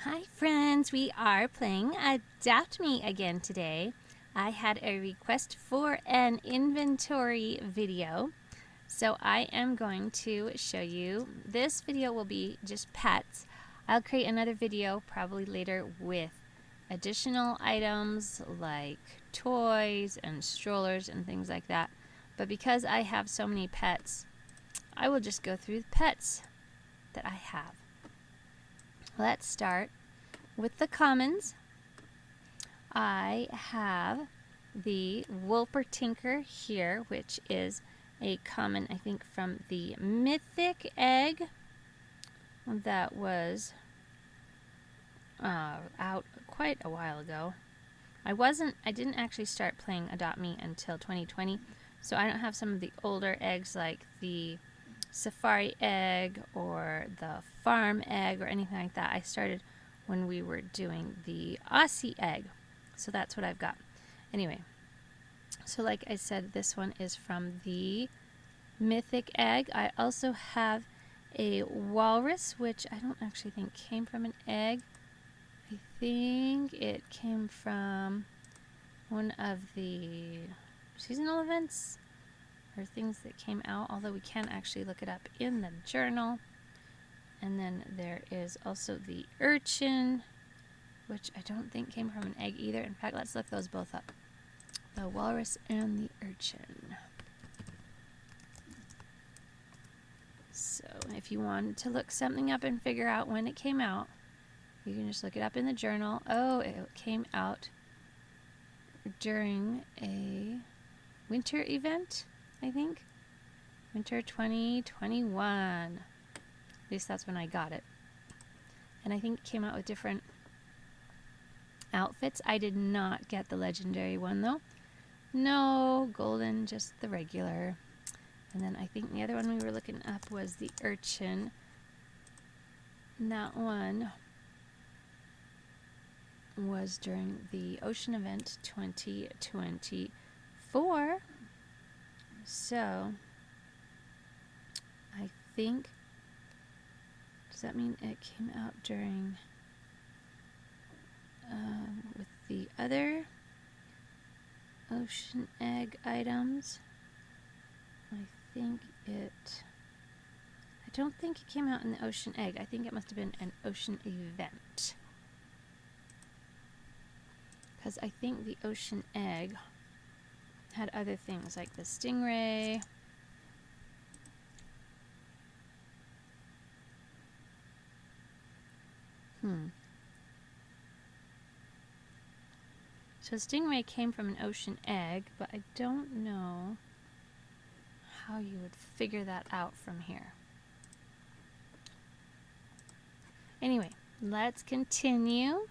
Hi friends, we are playing Adopt Me again today. I had a request for an inventory video, so I am going to show you. This video will be just pets. I'll create another video probably later with additional items like toys and strollers and things like that. But because I have so many pets, I will just go through the pets that I have. Let's start with the commons. I have the Wolpertinker here, which is a common, I think, from the Mythic egg that was out quite a while ago. I didn't actually start playing Adopt Me until 2020, so I don't have some of the older eggs like the Safari egg or the Farm egg or anything like that. I started when we were doing the Aussie egg, so that's what I've got. Anyway, so like I said, this one is from the Mythic egg. I also have a walrus, which I don't actually think came from an egg. I think it came from one of the seasonal events or things that came out, although we can actually look it up in the journal. And then there is also the urchin, which I don't think came from an egg either. In fact, let's look those both up. The walrus and the urchin. So if you wanted to look something up and figure out when it came out, you can just look it up in the journal. Oh, it came out during a winter event, I think. Winter 2021. At least that's when I got it. And I think it came out with different outfits. I did not get the legendary one though. No golden, just the regular. And then I think the other one we were looking up was the urchin. And that one was during the ocean event 2024. So I think, does that mean it came out during with the other ocean egg items? I don't think it came out in the ocean egg. I think it must have been an ocean event, because I think the ocean egg had other things like the stingray. So stingray came from an ocean egg, but I don't know how you would figure that out from here. Anyway, let's continue.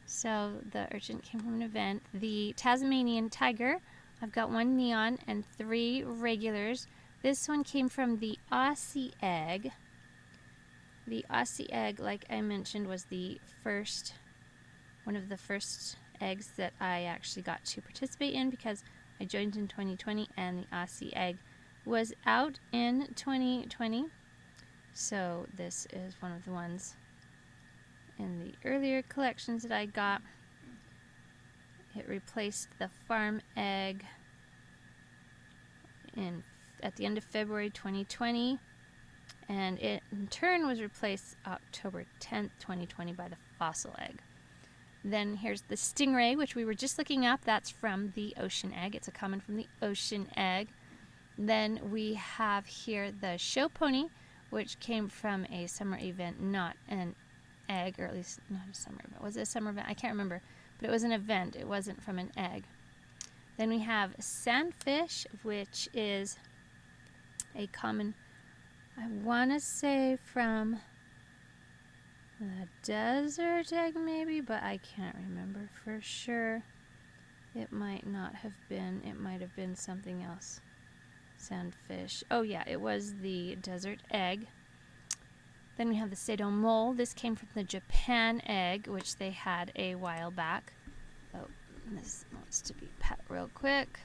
So the urchin came from an event. The Tasmanian tiger, I've got one neon and 3 regulars. This one came from the Aussie egg. The Aussie egg, like I mentioned, was one of the first eggs that I actually got to participate in because I joined in 2020 and the Aussie egg was out in 2020. So this is one of the ones in the earlier collections that I got. It replaced the farm egg at the end of February 2020, and it in turn was replaced October 10th, 2020 by the fossil egg. Then here's the stingray, which we were just looking up. That's from the ocean egg. It's a common from the ocean egg. Then we have here the show pony, which came from a summer event, not an egg, or at least not a summer event. Was it a summer event? I can't remember, but it was an event. It wasn't from an egg. Then we have sandfish, which is a common, I want to say from the desert egg maybe, but I can't remember for sure. It might not have been. It might have been something else. Sandfish. Oh yeah, it was the desert egg. Then we have the Seido mole. This came from the Japan egg, which they had a while back. Oh, this wants to be pet real quick.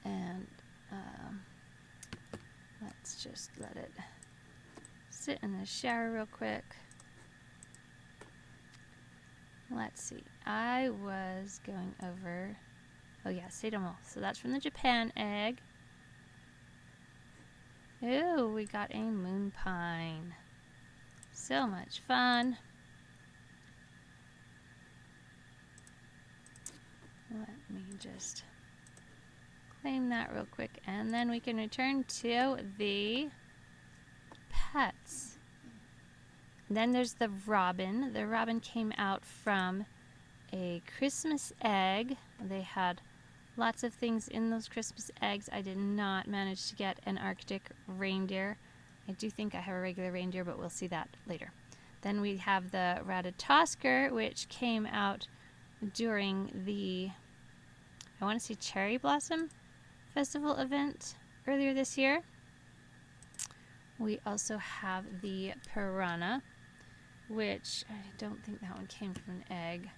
And let's just let it sit in the shower real quick. let's see. I was going over... Oh yeah, Seidomo. So that's from the Japan egg. Ooh, we got a moon pine. So much fun. Let me just claim that real quick, and then we can return to the pets. Then there's the robin. The robin came out from a Christmas egg. They had lots of things in those Christmas eggs. I did not manage to get an Arctic reindeer. I do think I have a regular reindeer, but we'll see that later. Then we have the Ratatoskr, which came out during the, I want to say, Cherry Blossom Festival event earlier this year. We also have the Piranha, which I don't think that one came from an egg.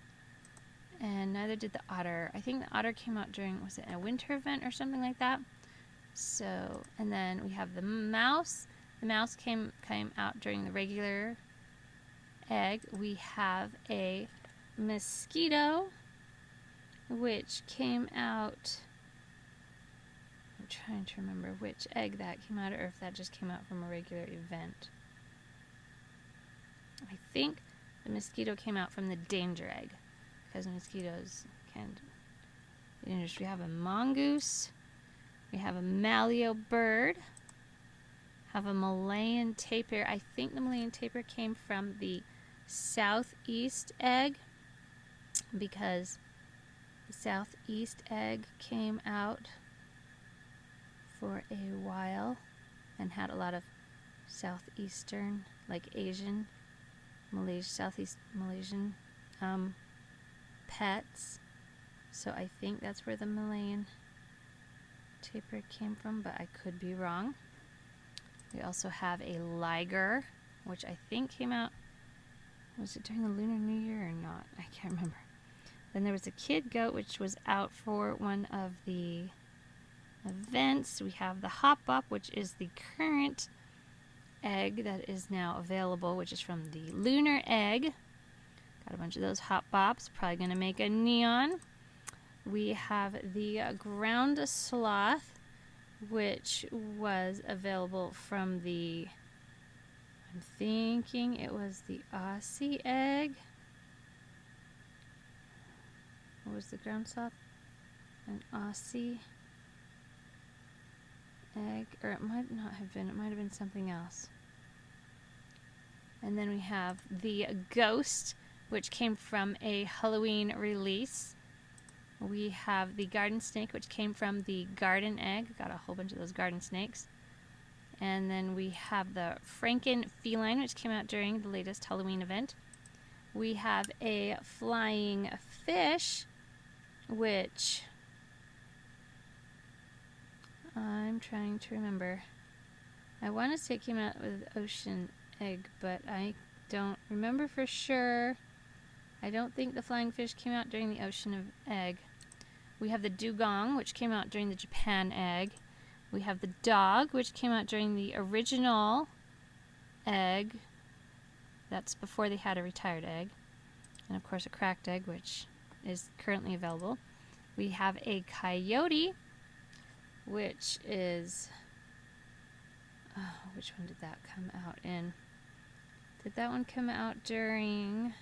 And neither did the otter. I think the otter came out during, was it a winter event or something like that? So, and then we have the mouse. The mouse came out during the regular egg. We have a mosquito, which came out, I'm trying to remember which egg that came out, or if that just came out from a regular event. I think the mosquito came out from the danger egg, because mosquitoes can be dangerous. We have a mongoose, we have a maleo bird, have a Malayan tapir. I think the Malayan tapir came from the southeast egg, because the southeast egg came out for a while and had a lot of southeastern, like Asian, Southeast Malaysian pets. So I think that's where the Malayan tapir came from, but I could be wrong. We also have a liger, which I think came out, was it during the Lunar New Year or not? I can't remember. Then there was a kid goat, which was out for one of the events. We have the hop bop, which is the current egg that is now available, which is from the lunar egg. Got a bunch of those hop bops. Probably going to make a neon. We have the ground sloth, which was available from the, I'm thinking it was the Aussie egg. What was the ground sloth? An Aussie egg, or it might not have been, it might have been something else. And then we have the ghost, which came from a Halloween release. We have the garden snake, which came from the garden egg. Got a whole bunch of those garden snakes. And then we have the Franken feline, which came out during the latest Halloween event. We have a flying fish, which I'm trying to remember. I want to say it came out with ocean egg, but I don't remember for sure. I don't think the flying fish came out during the ocean egg. We have the dugong, which came out during the Japan egg. We have the dog, which came out during the original egg. That's before they had a retired egg. And of course a cracked egg, which is currently available. We have a coyote, which is, which one did that come out in? Did that one come out during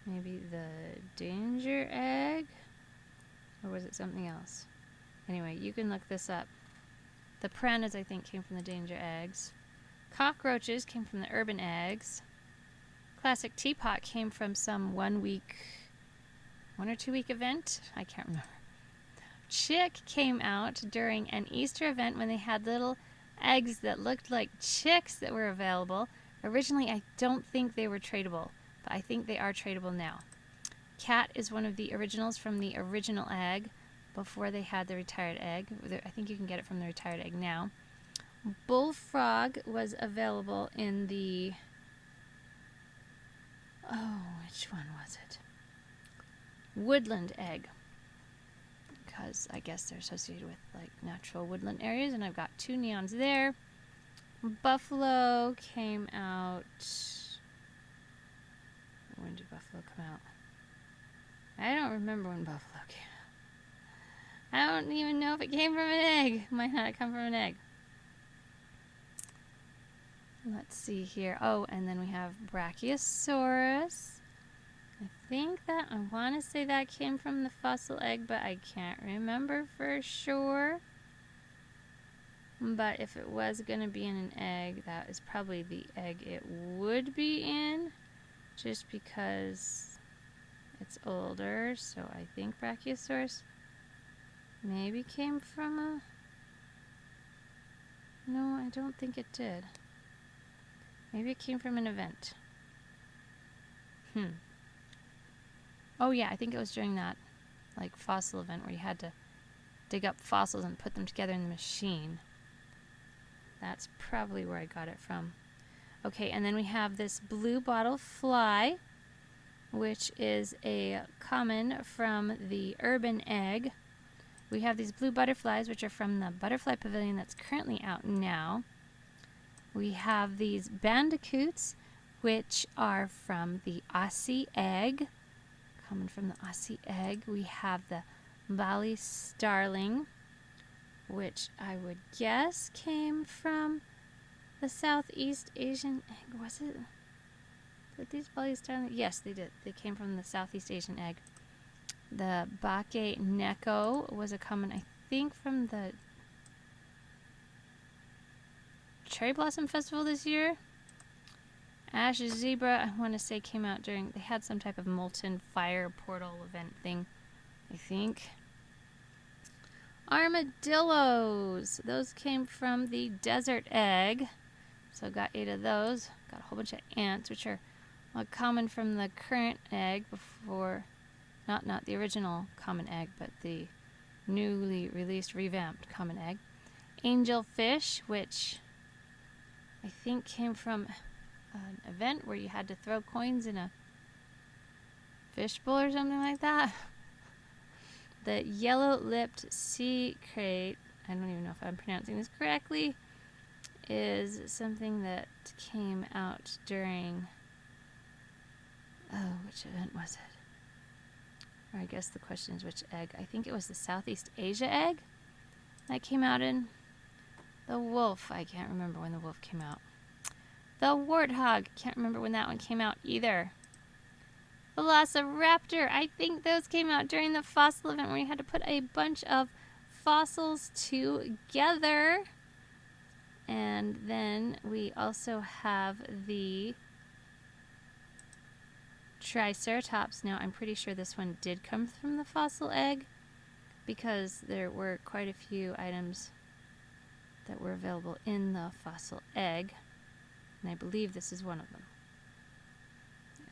maybe the danger egg? Or was it something else? Anyway, you can look this up. The piranhas, I think, came from the danger eggs. Cockroaches came from the urban eggs. Classic teapot came from some 1 or 2 week event. I can't remember. Chick came out during an Easter event when they had little eggs that looked like chicks that were available. Originally, I don't think they were tradable, but I think they are tradable now. Cat is one of the originals from the original egg before they had the retired egg. I think you can get it from the retired egg now. Bullfrog was available in the, which one was it? Woodland egg, because I guess they're associated with like natural woodland areas, and I've got 2 neons there. Buffalo came out, when did buffalo buffalo come out? I don't remember when buffalo came out. I don't even know if it came from an egg. Might not have come from an egg. Let's see here. Oh, and then we have Brachiosaurus. I want to say that came from the fossil egg, but I can't remember for sure. But if it was going to be in an egg, that is probably the egg it would be in, just because it's older. So I think Brachiosaurus maybe came from a... No, I don't think it did. Maybe it came from an event. Oh yeah, I think it was during that like fossil event where you had to dig up fossils and put them together in the machine. That's probably where I got it from. Okay, and then we have this blue bottle fly, which is a common from the urban egg. We have these blue butterflies, which are from the butterfly pavilion that's currently out now. We have these bandicoots, which are from the Aussie egg, common from the Aussie egg. We have the Bali starling, which I would guess came from the Southeast Asian egg. Was it? Did these Bali starling? Yes, they did. They came from the Southeast Asian egg. The Bake Neko was a common, I think, from the Cherry Blossom Festival this year. Ash Zebra, I want to say, came out during... They had some type of molten fire portal event thing, I think. Armadillos. Those came from the desert egg. So got 8 of those. Got a whole bunch of ants, which are common from the current egg before... Not the original common egg, but the newly released, revamped common egg. Angelfish, which I think came from an event where you had to throw coins in a fishbowl or something like that. The yellow-lipped sea crate, I don't even know if I'm pronouncing this correctly, is something that came out during... Oh, which event was it? Or I guess the question is which egg. I think it was the Southeast Asia egg that came out in. The wolf. I can't remember when the wolf came out. The warthog. Can't remember when that one came out either. Velociraptor. I think those came out during the fossil event where you had to put a bunch of fossils together. And then we also have the Triceratops. Now, I'm pretty sure this one did come from the fossil egg because there were quite a few items that were available in the fossil egg. And I believe this is one of them,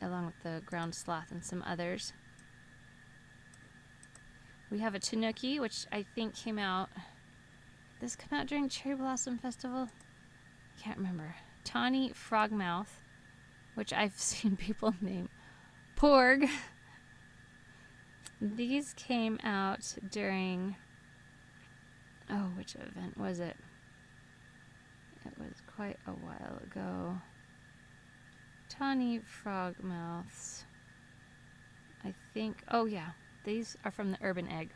along with the ground sloth and some others. We have a tanuki, which I think came out... Did this come out during Cherry Blossom Festival? I can't remember. Tawny frogmouth, which I've seen people name Porg. These came out during... Oh, which event was it? It was quite a while ago. Tawny frogmouths. I think... Oh, yeah. These are from the urban egg.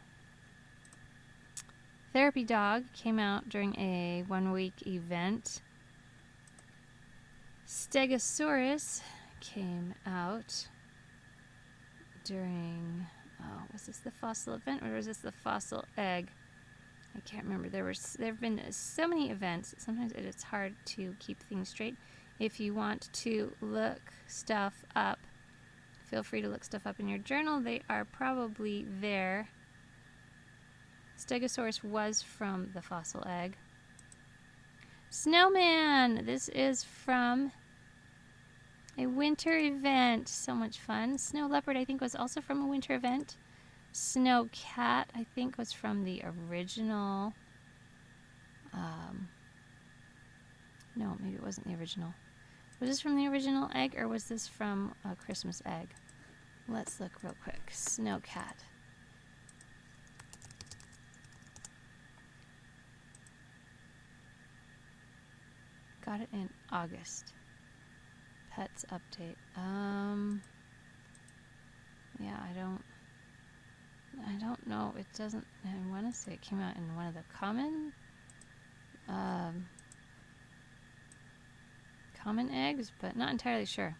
Therapy dog came out during a 1-week event. Stegosaurus came out during... Oh, was this the fossil event or was this the fossil egg? I can't remember. There have been so many events. Sometimes it's hard to keep things straight. If you want to look stuff up, feel free to look stuff up in your journal. They are probably there. Stegosaurus was from the fossil egg. Snowman! This is from a winter event. So much fun. Snow leopard, I think, was also from a winter event. Snow cat, I think, was from the original... no, maybe it wasn't the original. Was this from the original egg, or was this from a Christmas egg? Let's look real quick. Snow cat. Got it in August. Pets update. yeah, I don't know. It doesn't, I want to say it came out in one of the common eggs, but not entirely sure.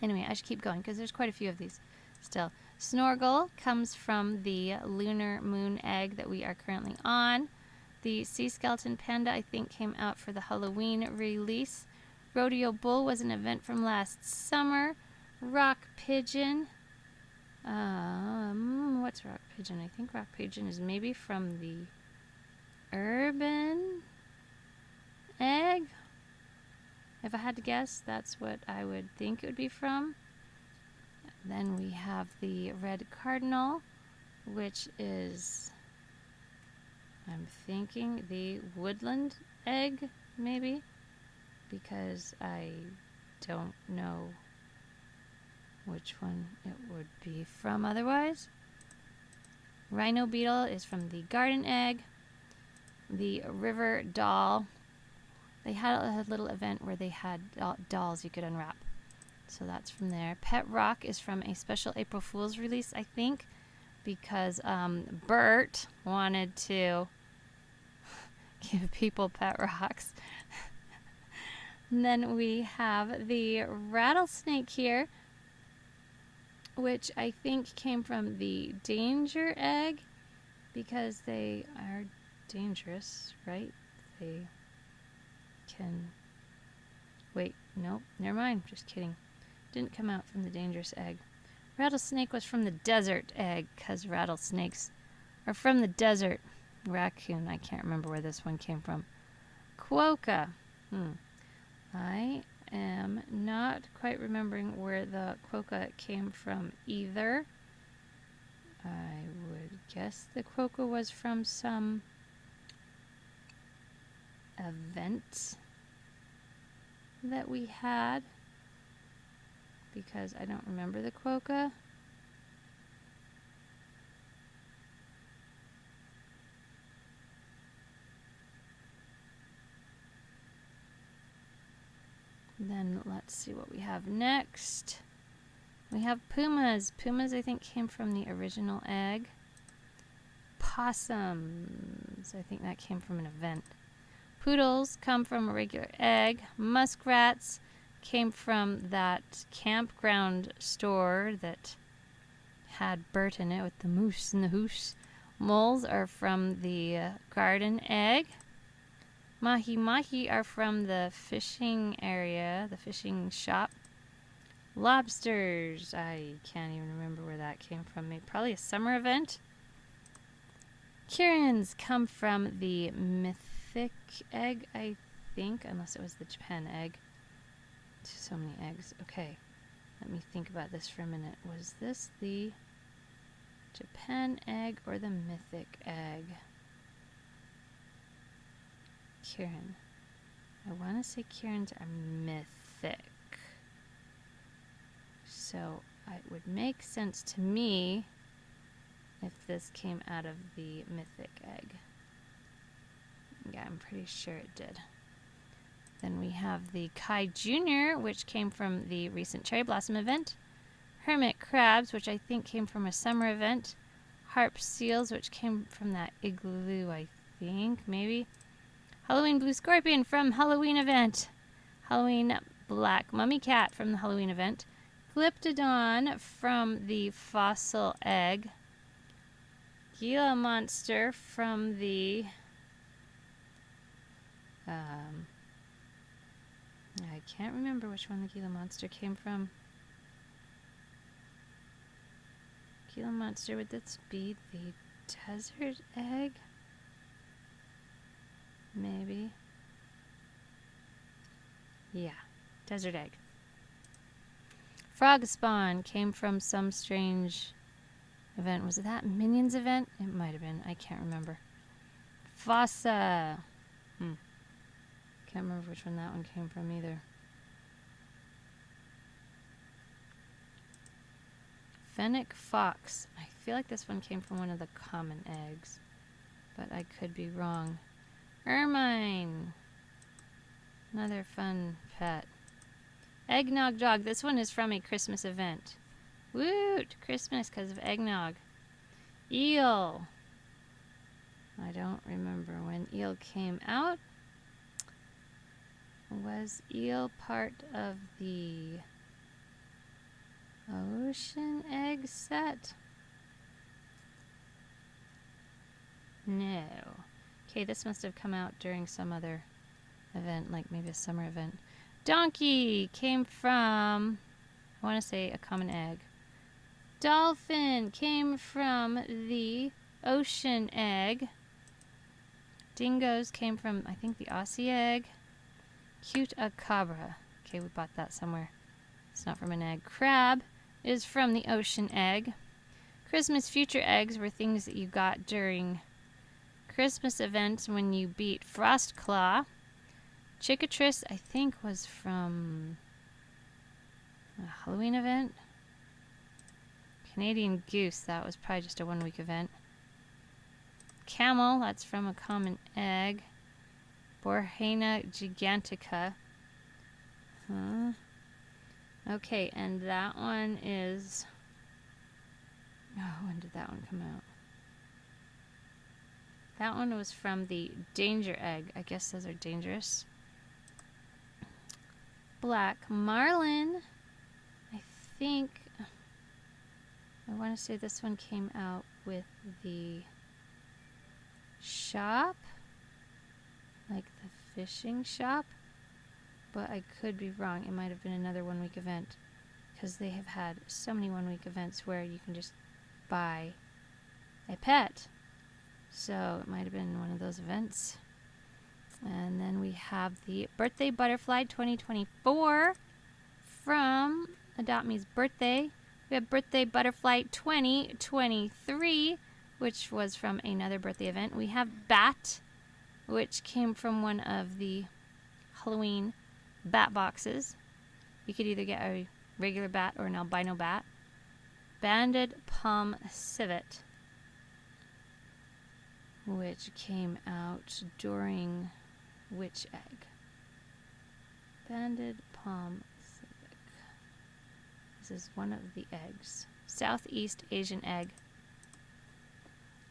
Anyway, I should keep going because there's quite a few of these still. Snorgle comes from the lunar moon egg that we are currently on. The sea skeleton panda, I think, came out for the Halloween release. Rodeo bull was an event from last summer. Rock pigeon. What's rock pigeon? I think rock pigeon is maybe from the urban egg. If I had to guess, that's what I would think it would be from. Then we have the red cardinal, which is, I'm thinking, the woodland egg, maybe, because I don't know which one it would be from otherwise. Rhino beetle is from the garden egg. The river doll, they had a little event where they had dolls you could unwrap. So that's from there. Pet rock is from a special April Fool's release, I think, because Bert wanted to give people pet rocks. And then we have the rattlesnake here, which I think came from the danger egg because they are dangerous, right? They can... Wait, nope, never mind, just kidding. Didn't come out from the dangerous egg. Rattlesnake was from the desert egg because rattlesnakes are from the desert. Raccoon, I can't remember where this one came from. Quokka. I am not quite remembering where the quokka came from either. I would guess the quokka was from some event that we had, because I don't remember the quokka. Then let's see what we have next. We have pumas. Pumas, I think, came from the original egg. Possums, I think that came from an event. Poodles come from a regular egg. Muskrats came from that campground store that had Bert in it with the moose and the hoose. Moles are from the garden egg. Mahi-mahi are from the fishing area, the fishing shop. Lobsters, I can't even remember where that came from. Maybe probably a summer event. Kirins come from the mythic egg, I think, unless it was the Japan egg. So many eggs. Okay, let me think about this for a minute. Was this the Japan egg or the mythic egg? Kirin. I want to say Kirins are mythic. So it would make sense to me if this came out of the mythic egg. Yeah, I'm pretty sure it did. Then we have the Kai Jr., which came from the recent Cherry Blossom event. Hermit crabs, which I think came from a summer event. Harp seals, which came from that igloo, I think, maybe. Halloween blue scorpion from Halloween event. Halloween black mummy cat from the Halloween event. Glyptodon from the fossil egg. Gila monster from the... I can't remember which one the Gila monster came from. Gila monster, would this be the desert egg? Maybe. Yeah, desert egg. Frog spawn came from some strange event. Was it that Minions event? It might have been. I can't remember. Fossa. Can't remember which one that one came from either. Fennec fox. I feel like this one came from one of the common eggs, but I could be wrong. Ermine. Another fun pet. Eggnog dog. This one is from a Christmas event. Woot! Christmas because of eggnog. Eel. I don't remember when eel came out. Was eel part of the ocean egg set? No. Okay, this must have come out during some other event, like maybe a summer event. Donkey came from, I want to say, a common egg. Dolphin came from the ocean egg. Dingoes came from, I think, the Aussie egg. Cute a cabra. Okay, we bought that somewhere. It's not from an egg. Crab is from the ocean egg. Christmas future eggs were things that you got during Christmas events when you beat Frostclaw. Chickatrice, I think, was from a Halloween event. Canadian goose, that was probably just a 1 week event. Camel, that's from a common egg. Borhena gigantica. Huh. Okay, and that one is... Oh, when did that one come out? That one was from the danger egg. I guess those are dangerous. Black marlin. I think... I want to say this one came out with the shop. Like the fishing shop. But I could be wrong. It might have been another 1 week event. Because they have had so many 1 week events where you can just buy a pet. So it might have been one of those events. And then we have the Birthday Butterfly 2024 from Adopt Me's birthday. We have Birthday Butterfly 2023, which was from another birthday event. We have Bat, which came from one of the Halloween bat boxes. You could either get a regular bat or an albino bat. Banded Palm Civet, which came out during which egg? Banded Palm Civet. This is one of the eggs. Southeast Asian egg.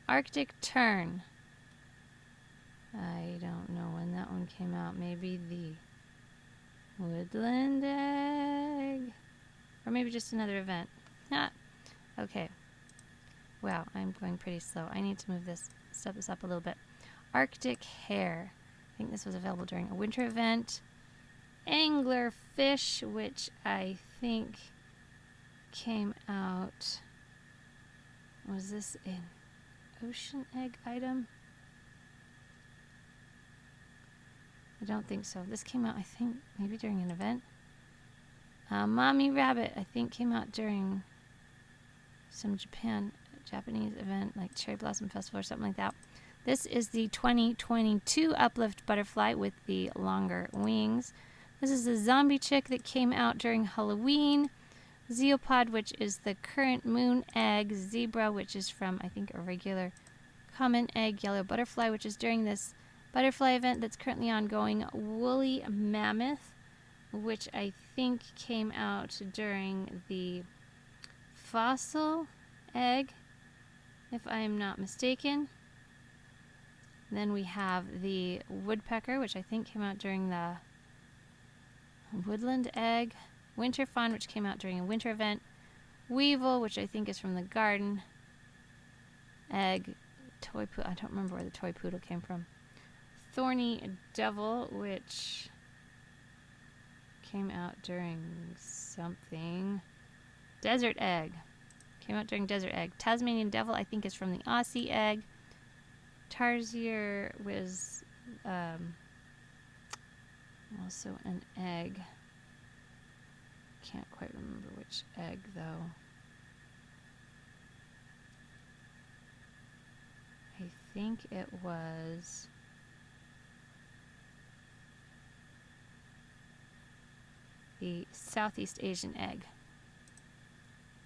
Arctic Tern. I don't know when that one came out. Maybe the Woodland egg? Or maybe just another event. Ah, okay. Wow, I'm going pretty slow. I need to step this up a little bit. Arctic Hare. I think this was available during a winter event. Anglerfish, which I think came out... Was this an ocean egg item? I don't think so. This came out, I think, maybe during an event. Mommy Rabbit, I think, came out during some Japanese event, like Cherry Blossom Festival or something like that. This is the 2022 Uplift Butterfly with the longer wings. This is the Zombie Chick that came out during Halloween. Zeopod, which is the current moon egg. Zebra, which is from, I think, a regular common egg. Yellow Butterfly, which is during this butterfly event that's currently ongoing. Woolly Mammoth, which I think came out during the fossil egg, if I am not mistaken. Then we have the Woodpecker, which I think came out during the Woodland egg. Winter Fawn, which came out during a winter event. Weevil, which I think is from the garden egg. Toy Poodle, I don't remember where the Toy Poodle came from. Thorny Devil, which came out during something. Desert Egg. Came out during Desert Egg. Tasmanian Devil, I think, is from the Aussie egg. Tarsier was also an egg. Can't quite remember which egg, though. I think it was... the Southeast Asian egg.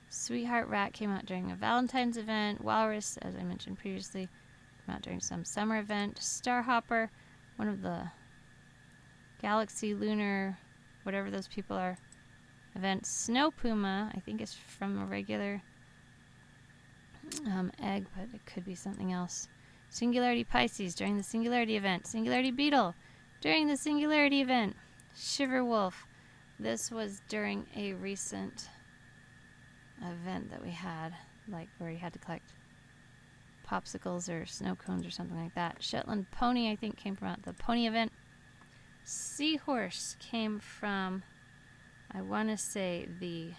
Sweetheart Rat came out during a Valentine's event. Walrus, as I mentioned previously, came out during some summer event. Starhopper, one of the Galaxy Lunar, whatever those people are, event. Snow puma, I think, is from a regular egg, but it could be something else. Singularity Pisces during the Singularity event. Singularity Beetle during the Singularity event. Shiver Wolf. This was during a recent event that we had, like where you had to collect popsicles or snow cones or something like that. Shetland Pony, I think, came from the Pony event. Seahorse came from, I want to say, the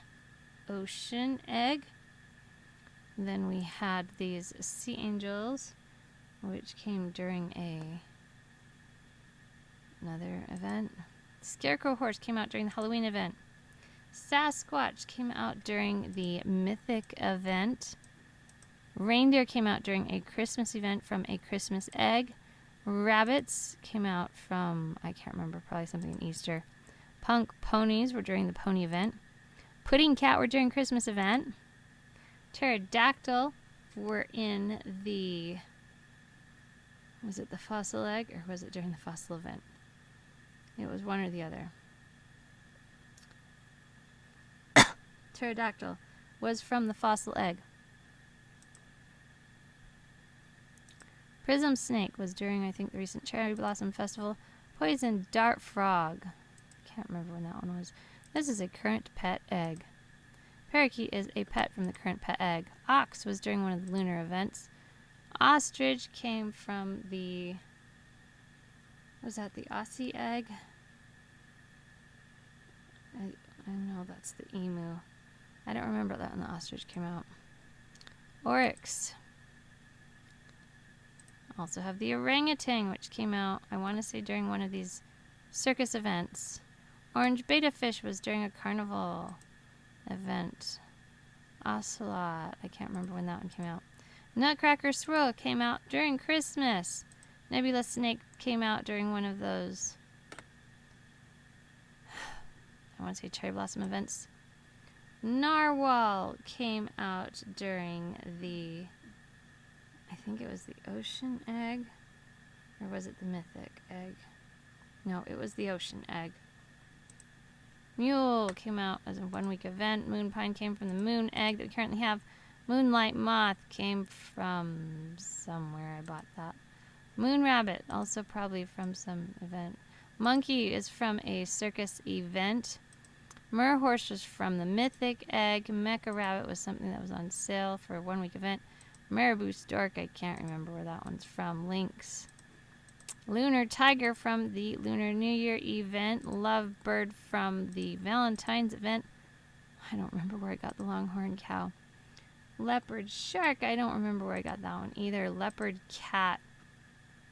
Ocean egg. Then we had these Sea Angels, which came during another event. Scarecrow Horse came out during the Halloween event. Sasquatch came out during the Mythic event. Reindeer came out during a Christmas event from a Christmas egg. Rabbits came out from, I can't remember, probably something in Easter. Punk Ponies were during the Pony event. Pudding Cat were during Christmas event. Pterodactyl were in the, was it the fossil egg or was it during the fossil event? It was one or the other. Pterodactyl was from the fossil egg. Prism Snake was during, I think, the recent Cherry Blossom Festival. Poison Dart Frog. Can't remember when that one was. This is a current pet egg. Parakeet is a pet from the current pet egg. Ox was during one of the lunar events. Ostrich came from the, was that the Aussie egg? I know that's the emu. I don't remember that when the ostrich came out. Oryx. Also have the orangutan, which came out, I want to say, during one of these circus events. Orange beta fish was during a carnival event. Ocelot, I can't remember when that one came out. Nutcracker Swirl came out during Christmas. Nebula Snake came out during one of those, I want to say, Cherry Blossom events. Narwhal came out during the, I think it was the Ocean egg, or was it the Mythic egg? No, it was the Ocean egg. Mule came out as a 1 week event. Moonpine came from the Moon egg that we currently have. Moonlight Moth came from somewhere. I bought that. Moon Rabbit, also probably from some event. Monkey is from a circus event. Merhorse was from the Mythic egg. Mecha Rabbit was something that was on sale for a 1 week event. Marabou Stork, I can't remember where that one's from. Lynx. Lunar Tiger from the Lunar New Year event. Lovebird from the Valentine's event. I don't remember where I got the Longhorn Cow. Leopard Shark, I don't remember where I got that one either. Leopard Cat,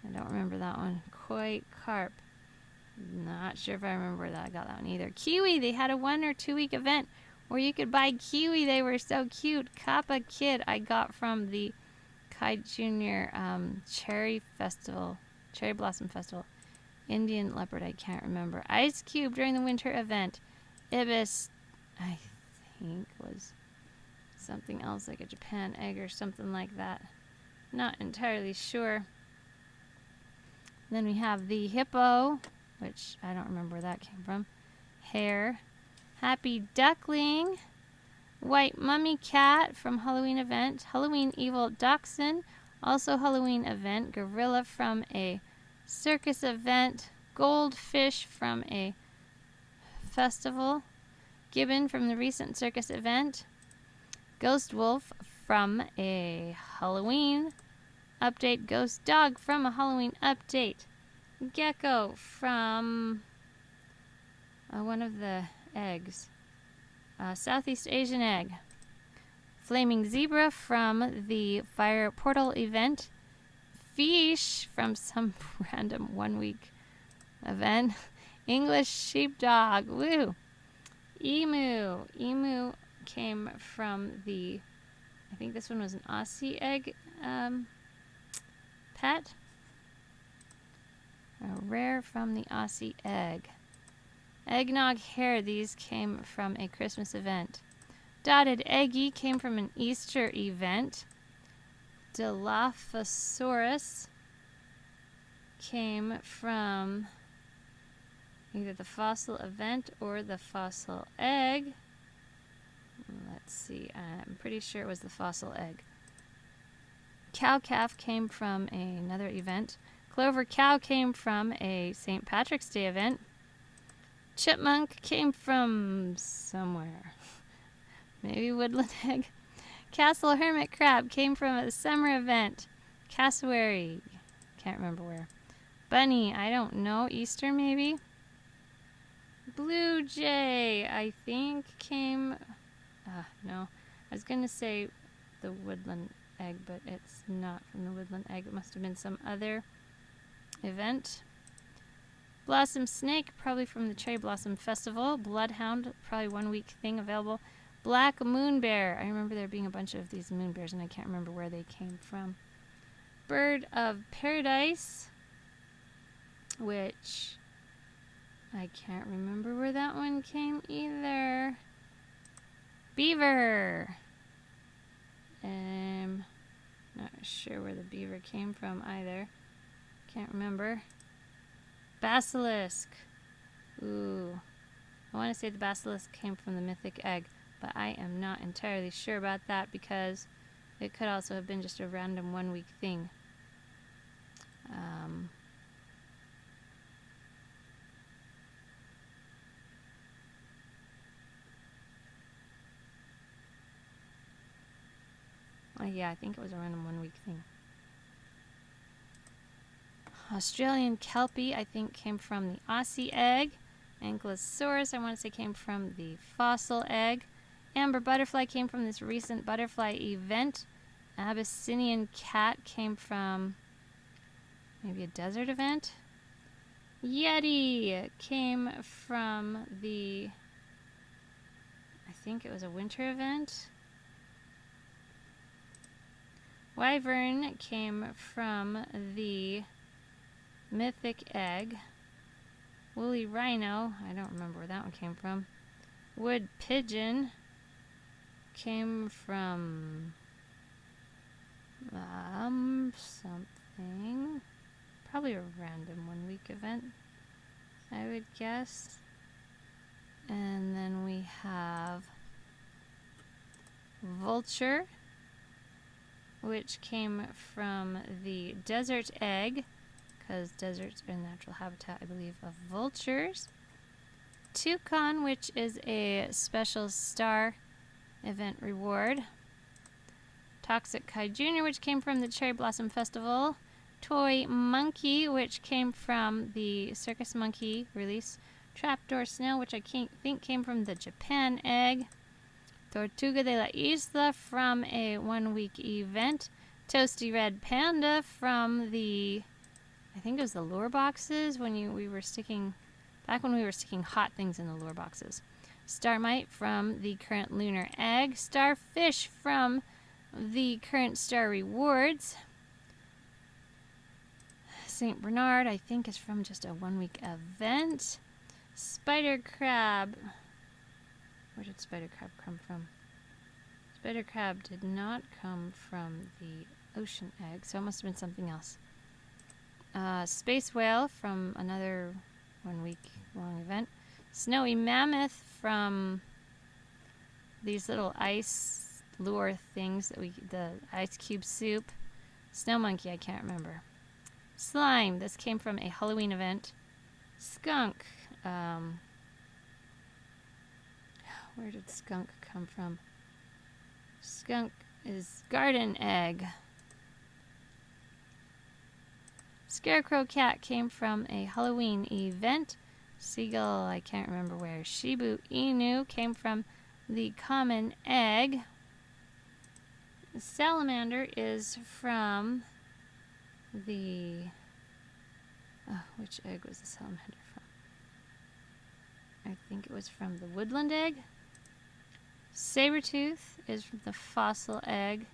I don't remember that one. Koi Carp, not sure if I remember where I got that one either. Kiwi, they had a 1 or 2 week event where you could buy kiwi. They were so cute. Kappa Kid I got from the Kai Jr. Cherry Festival. Cherry Blossom Festival. Indian Leopard, I can't remember. Ice Cube during the winter event. Ibis, I think, was something else like a Japan egg or something like that. Not entirely sure. Then we have the hippo, which I don't remember where that came from. Hare. Happy Duckling. White Mummy Cat from Halloween event. Halloween Evil Dachshund, also Halloween event. Gorilla from a circus event. Goldfish from a festival. Gibbon from the recent circus event. Ghost Wolf from a Halloween update. Ghost Dog from a Halloween update. Gecko from one of the eggs. Southeast Asian egg. Flaming Zebra from the Fire Portal event. Fish from some random 1 week event. English Sheepdog. Woo! Emu. Emu came from the, I think this one was an Aussie egg pet. A rare from the Aussie egg. Eggnog Hare, these came from a Christmas event. Dotted Eggy came from an Easter event. Dilophosaurus came from Either the fossil event or the fossil egg. Let's see. I'm pretty sure it was the fossil egg. Cow calf came from another event. Clover cow came from a St. Patrick's Day event. Chipmunk came from somewhere. Maybe woodland egg. Castle hermit crab came from a summer event. Cassowary. Can't remember where. Bunny. I don't know. Easter maybe? Blue jay, I think, came... no. I was going to say the woodland egg, but it's not from the woodland egg. It must have been some other event. Blossom snake, probably from the Cherry Blossom Festival. Bloodhound, probably 1 week thing available. Black moon bear. I remember there being a bunch of these moon bears, and I can't remember where they came from. Bird of paradise, which... I can't remember where that one came either. Beaver. Not sure where the beaver came from either. Can't remember. Basilisk. Ooh. I want to say the basilisk came from the mythic egg, but I am not entirely sure about that because it could also have been just a random 1 week thing. Yeah, I think it was a random 1 week thing. Australian Kelpie, I think, came from the Aussie egg. Ankylosaurus, I want to say, came from the fossil egg. Amber butterfly came from this recent butterfly event. Abyssinian cat came from maybe a desert event. Yeti came from the... I think it was a winter event. Wyvern came from the mythic egg. Woolly rhino, I don't remember where that one came from. Wood pigeon came from something. Probably a random 1 week event, I would guess. And then we have vulture, which came from the desert egg, because deserts are the natural habitat, I believe, of vultures. Toucan, which is a special star event reward. Toxic Kai Jr., which came from the Cherry Blossom Festival. Toy Monkey, which came from the Circus Monkey release. Trapdoor Snail, which I think came from the Japan egg. Tortuga de la Isla from a 1 week event. Toasty Red Panda from the, I think it was the lure boxes when we were sticking, back when we were sticking hot things in the lure boxes. Starmite from the current lunar egg. Starfish from the current star rewards. St. Bernard, I think, is from just a 1 week event. Spider crab. Where did spider crab come from? Spider crab did not come from the ocean egg, so it must have been something else. Space whale from another 1 week long event. Snowy mammoth from these little ice lure things that the ice cube soup. Snow monkey, I can't remember. Slime, this came from a Halloween event. Skunk, where did skunk come from? Skunk is garden egg. Scarecrow cat came from a Halloween event. Seagull, I can't remember where. Shibu Inu came from the common egg. Salamander is from the... which egg was the salamander from? I think it was from the woodland egg. Sabertooth is from the fossil egg.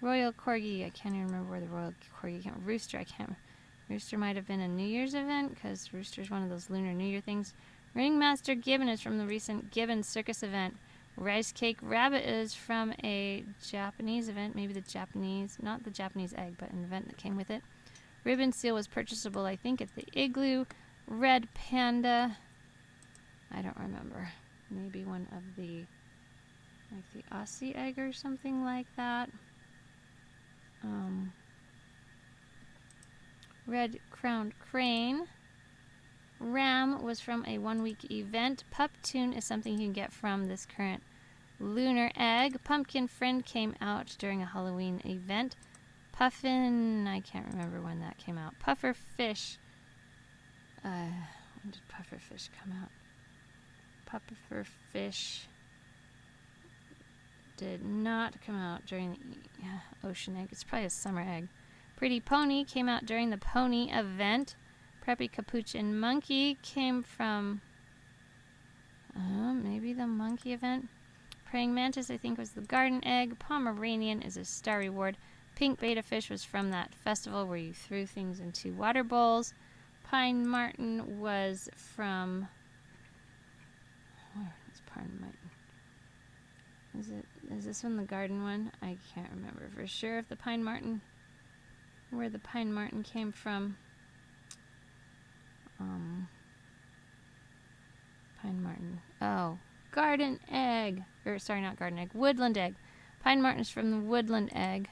Royal Corgi, I can't even remember where the Royal Corgi came from. Rooster, I can't. Rooster might have been a New Year's event, because Rooster's one of those Lunar New Year things. Ringmaster Gibbon is from the recent Gibbon Circus event. Rice Cake Rabbit is from a Japanese event, maybe the Japanese, not the Japanese egg, but an event that came with it. Ribbon Seal was purchasable, I think, at the Igloo. Red Panda, I don't remember. Maybe one of the, like the Aussie egg or something like that. Red-crowned crane. Ram was from a 1-week event. Pup-tune is something you can get from this current lunar egg. Pumpkin friend came out during a Halloween event. Puffin, I can't remember when that came out. Puffer fish. When did puffer fish come out? Puffer fish did not come out during the ocean egg. It's probably a summer egg. Pretty Pony came out during the pony event. Preppy Capuchin Monkey came from maybe the monkey event. Praying Mantis, I think, was the garden egg. Pomeranian is a star reward. Pink Beta Fish was from that festival where you threw things into water bowls. Pine Martin was from... Where is Pine Martin? Is this one the garden one? I can't remember for sure if the Pine Martin... Where the Pine Martin came from. Pine Martin. Oh, garden egg. Or sorry, not garden egg. Woodland egg. Pine Martin is from the woodland egg.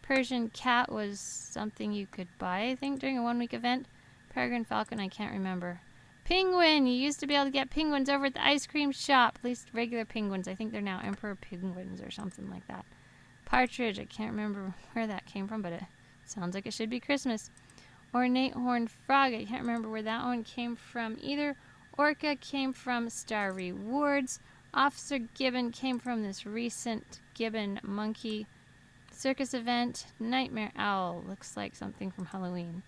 Persian cat was something you could buy, I think, during a 1-week event. Peregrine falcon, I can't remember. Penguin. You used to be able to get penguins over at the ice cream shop. At least regular penguins. I think they're now emperor penguins or something like that. Partridge. I can't remember where that came from, but it sounds like it should be Christmas. Ornate horned frog. I can't remember where that one came from either. Orca came from Star Rewards. Officer Gibbon came from this recent Gibbon Monkey circus event. Nightmare Owl. Looks like something from Halloween.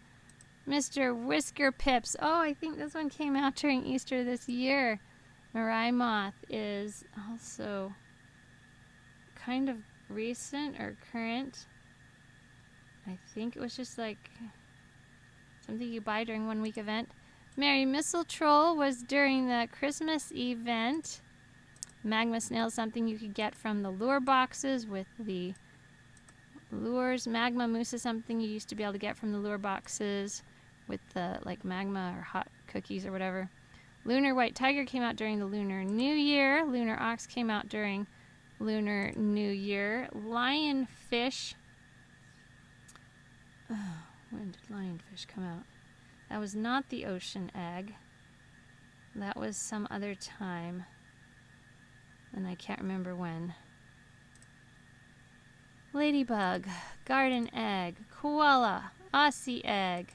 Mr. Whisker Pips. Oh, I think this one came out during Easter this year. Mirai Moth is also kind of recent or current. I think it was just like something you buy during 1-week event. Merry Missile Troll was during the Christmas event. Magma Snail is something you could get from the lure boxes with the lures. Magma Moose is something you used to be able to get from the lure boxes with the like magma or hot cookies or whatever. Lunar White Tiger came out during the Lunar New Year. Lunar Ox came out during Lunar New Year. Lionfish. Oh, when did lionfish come out? That was not the ocean egg. That was some other time. And I can't remember when. Ladybug. Garden egg. Koala. Aussie egg.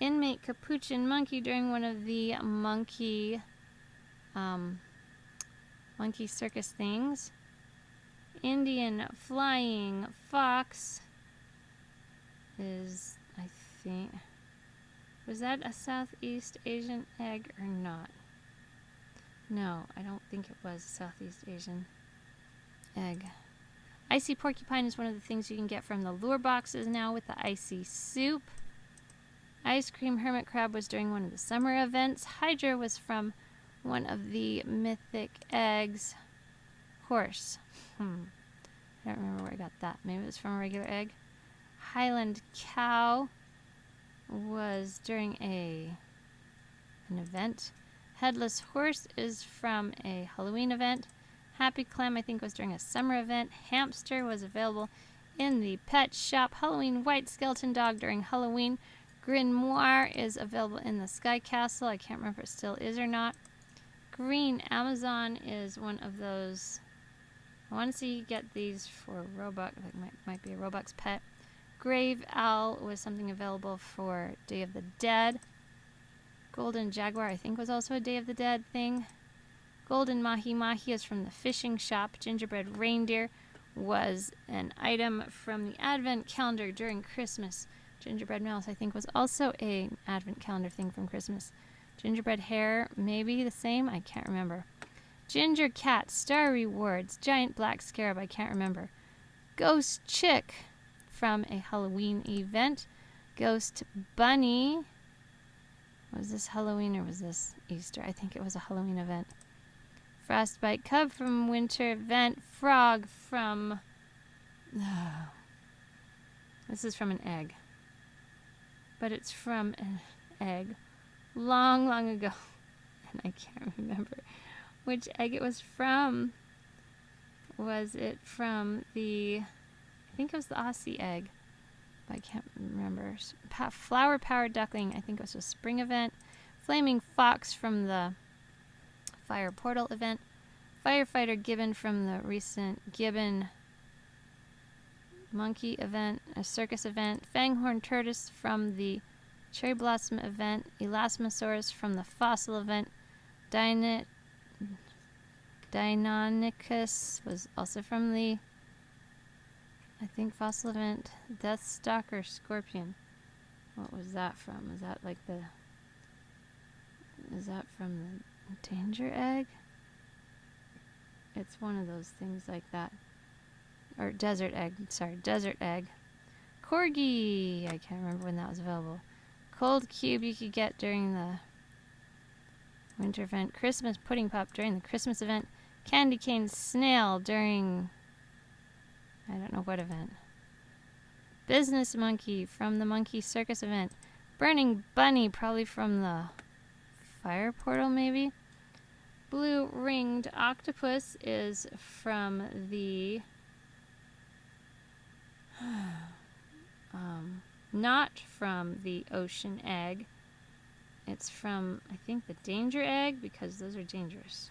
Inmate Capuchin Monkey during one of the monkey circus things. Indian Flying Fox is, I think, was that a Southeast Asian egg or not? No, I don't think it was a Southeast Asian egg. Icy Porcupine is one of the things you can get from the lure boxes now with the icy soup. Ice Cream Hermit Crab was during one of the summer events. Hydra was from one of the mythic eggs. Horse. I don't remember where I got that. Maybe it was from a regular egg. Highland Cow was during an event. Headless Horse is from a Halloween event. Happy Clam, I think, was during a summer event. Hamster was available in the pet shop. Halloween White Skeleton Dog during Halloween. Grimoire is available in the Sky Castle. I can't remember if it still is or not. Green Amazon is one of those. I want to see you get these for Robux. Like might be a Robux pet. Grave Owl was something available for Day of the Dead. Golden Jaguar, I think, was also a Day of the Dead thing. Golden Mahi Mahi is from the fishing shop. Gingerbread Reindeer was an item from the Advent calendar during Christmas. Gingerbread Mouse, I think, was also an Advent calendar thing from Christmas. Gingerbread Hare, maybe the same? I can't remember. Ginger Cat, Star Rewards. Giant Black Scarab, I can't remember. Ghost Chick from a Halloween event. Ghost Bunny. Was this Halloween or was this Easter? I think it was a Halloween event. Frostbite Cub from Winter Event. Frog from... This is from an egg. But it's from an egg long, long ago. and I can't remember which egg it was from. Was it from the, I think it was the Aussie egg, but I can't remember. Flower-powered duckling, I think it was a spring event. Flaming fox from the fire portal event. Firefighter gibbon from the recent gibbon monkey event, a circus event. Fanghorn tortoise from the cherry blossom event. Elasmosaurus from the fossil event. Deinonychus was also from the, I think, fossil event. Deathstalker scorpion. What was that from? Is that like the, is that from the danger egg? It's one of those things like that. Or desert egg. Sorry, desert egg. Corgi. I can't remember when that was available. Cold cube you could get during the winter event. Christmas pudding pop during the Christmas event. Candy cane snail during, I don't know what event. Business monkey from the monkey circus event. Burning bunny, probably from the fire portal maybe. Blue ringed octopus is from the not from the ocean egg. It's from, I think, the danger egg, because those are dangerous.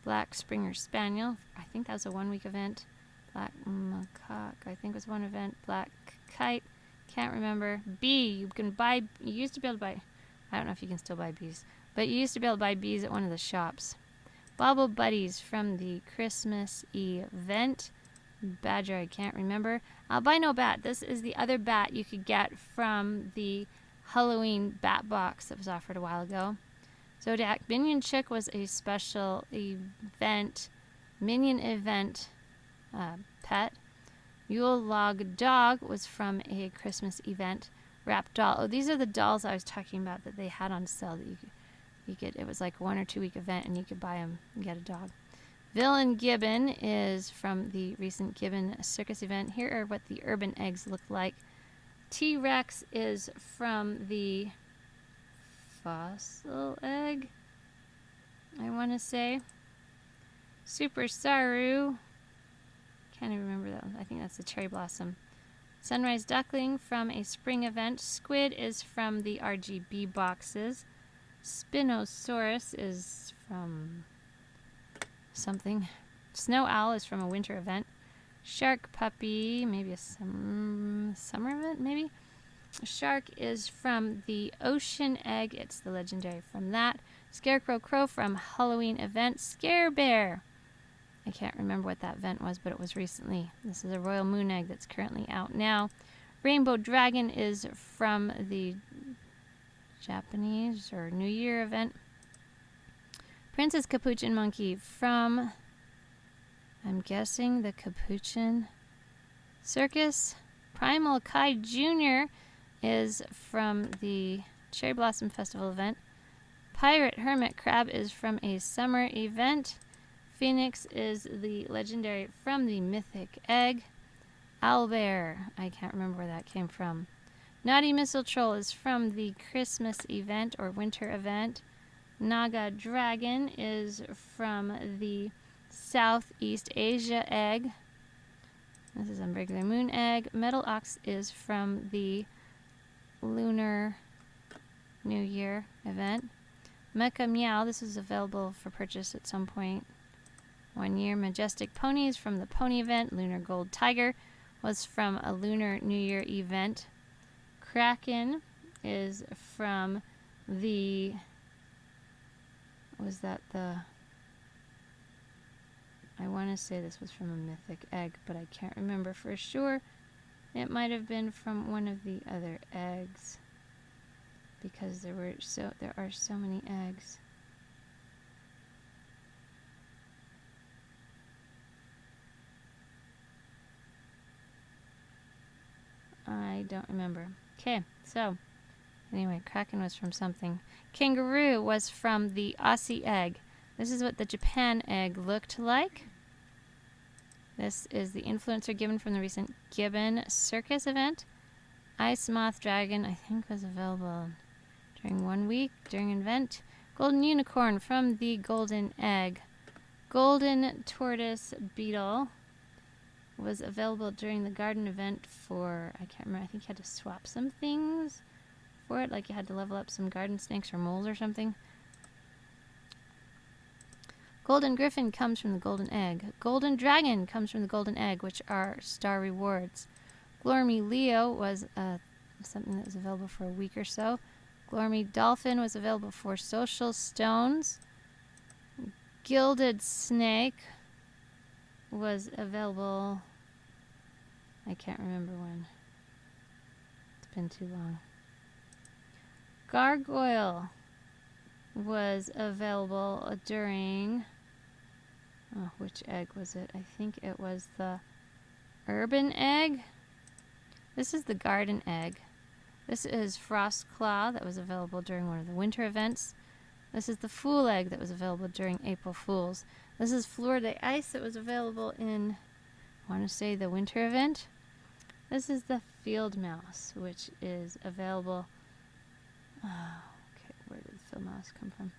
Black Springer Spaniel, I think that was a 1 week event. Black Macaque, I think was one event. Black Kite, can't remember. Bee, you can buy, you used to be able to buy, I don't know if you can still buy bees, but you used to be able to buy bees at one of the shops. Bobble Buddies from the Christmas event. Badger, I can't remember. Albino Bat, this is the other bat you could get from the Halloween bat box that was offered a while ago. Zodiac Minion Chick was a special event, minion event pet. Yule Log Dog was from a Christmas event. Wrap Doll. Oh, these are the dolls I was talking about that they had on sale that you could, it was like a 1 or 2 week event and you could buy them and get a dog. Villain Gibbon is from the recent Gibbon circus event. Here are what the urban eggs look like. T-Rex is from the fossil egg, I want to say. Super Saru, can't even remember that one. I think that's the cherry blossom. Sunrise Duckling from a spring event. Squid is from the RGB boxes. Spinosaurus is from something. Snow Owl is from a winter event. Shark Puppy, maybe a summer event, maybe? Shark is from the Ocean Egg. It's the legendary from that. Scarecrow Crow from Halloween event. Scare Bear. I can't remember what that event was, but it was recently. This is a Royal Moon Egg that's currently out now. Rainbow Dragon is from the Japanese or New Year event. Princess Capuchin Monkey from, I'm guessing, the Capuchin Circus. Primal Kai Jr. is from the Cherry Blossom Festival event. Pirate Hermit Crab is from a summer event. Phoenix is the legendary from the Mythic Egg. Owlbear, I can't remember where that came from. Naughty Missile Troll is from the Christmas event or winter event. Naga Dragon is from the Southeast Asia Egg. This is a regular moon egg. Metal Ox is from the Lunar New Year event. Mecha Meow, this is available for purchase at some point 1 year. Majestic Ponies from the Pony event. Lunar Gold Tiger was from a Lunar New Year event. Kraken is from the, was that the, I want to say this was from a Mythic Egg, but I can't remember for sure. It might have been from one of the other eggs, because there are so many eggs. I don't remember. Okay, so anyway, Kraken was from something. Kangaroo was from the Aussie Egg. This is what the Japan egg looked like. This is the influencer given from the recent Gibbon Circus event. Ice Moth Dragon, I think, was available during 1 week, during an event. Golden unicorn from the golden egg. Golden tortoise beetle was available during the garden event for, I can't remember, I think you had to swap some things for it, like you had to level up some garden snakes or moles or something. Golden griffin comes from the golden egg. Golden dragon comes from the golden egg, which are star rewards. Glormy Leo was something that was available for a week or so. Glormy dolphin was available for social stones. Gilded snake was available, I can't remember when. It's been too long. Gargoyle was available during, which egg was it? I think it was the urban egg. This is the garden egg. This is Frost Claw that was available during one of the winter events. This is the Fool Egg that was available during April Fools. This is Fleur de Ice that was available in, I want to say, the winter event. This is the Field Mouse, which is available. Okay, where did the Field Mouse come from?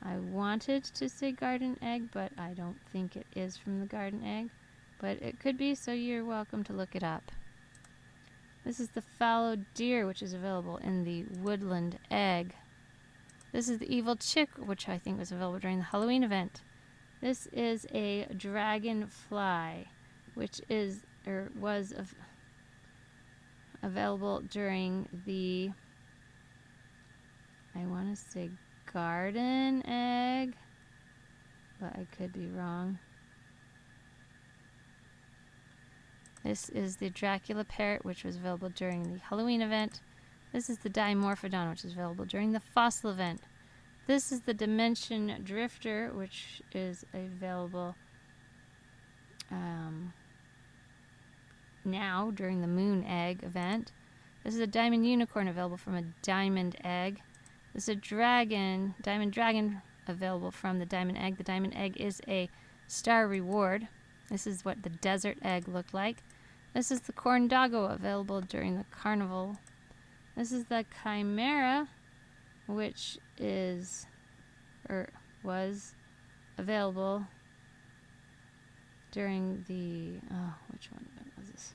I wanted to say Garden Egg, but I don't think it is from the Garden Egg. But it could be, so you're welcome to look it up. This is the Fallow Deer, which is available in the Woodland Egg. This is the Evil Chick, which I think was available during the Halloween event. This is a Dragonfly, which is, or was available during the, I want to say Garden Egg, but I could be wrong. This is the Dracula Parrot, which was available during the Halloween event. This is the Dimorphodon, which is available during the Fossil event. This is the Dimension Drifter, which is available now during the Moon Egg event. This is a Diamond Unicorn available from a Diamond Egg. This is a Dragon, Diamond Dragon, available from the Diamond Egg. The Diamond Egg is a star reward. This is what the Desert Egg looked like. This is the Corn Doggo, available during the Carnival. This is the Chimera, which is, or was, available during the, which one was this?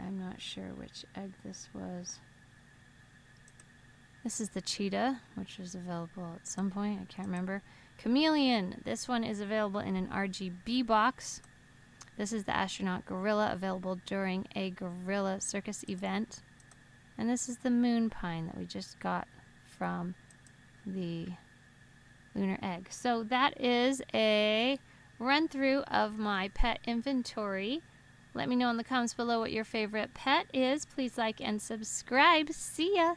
I'm not sure which egg this was. This is the Cheetah, which was available at some point, I can't remember. Chameleon, this one is available in an RGB box. This is the Astronaut Gorilla, available during a Gorilla Circus event. And this is the Moon Pine that we just got from the Lunar Egg. So that is a run through of my pet inventory. Let me know in the comments below what your favorite pet is. Please like and subscribe. See ya!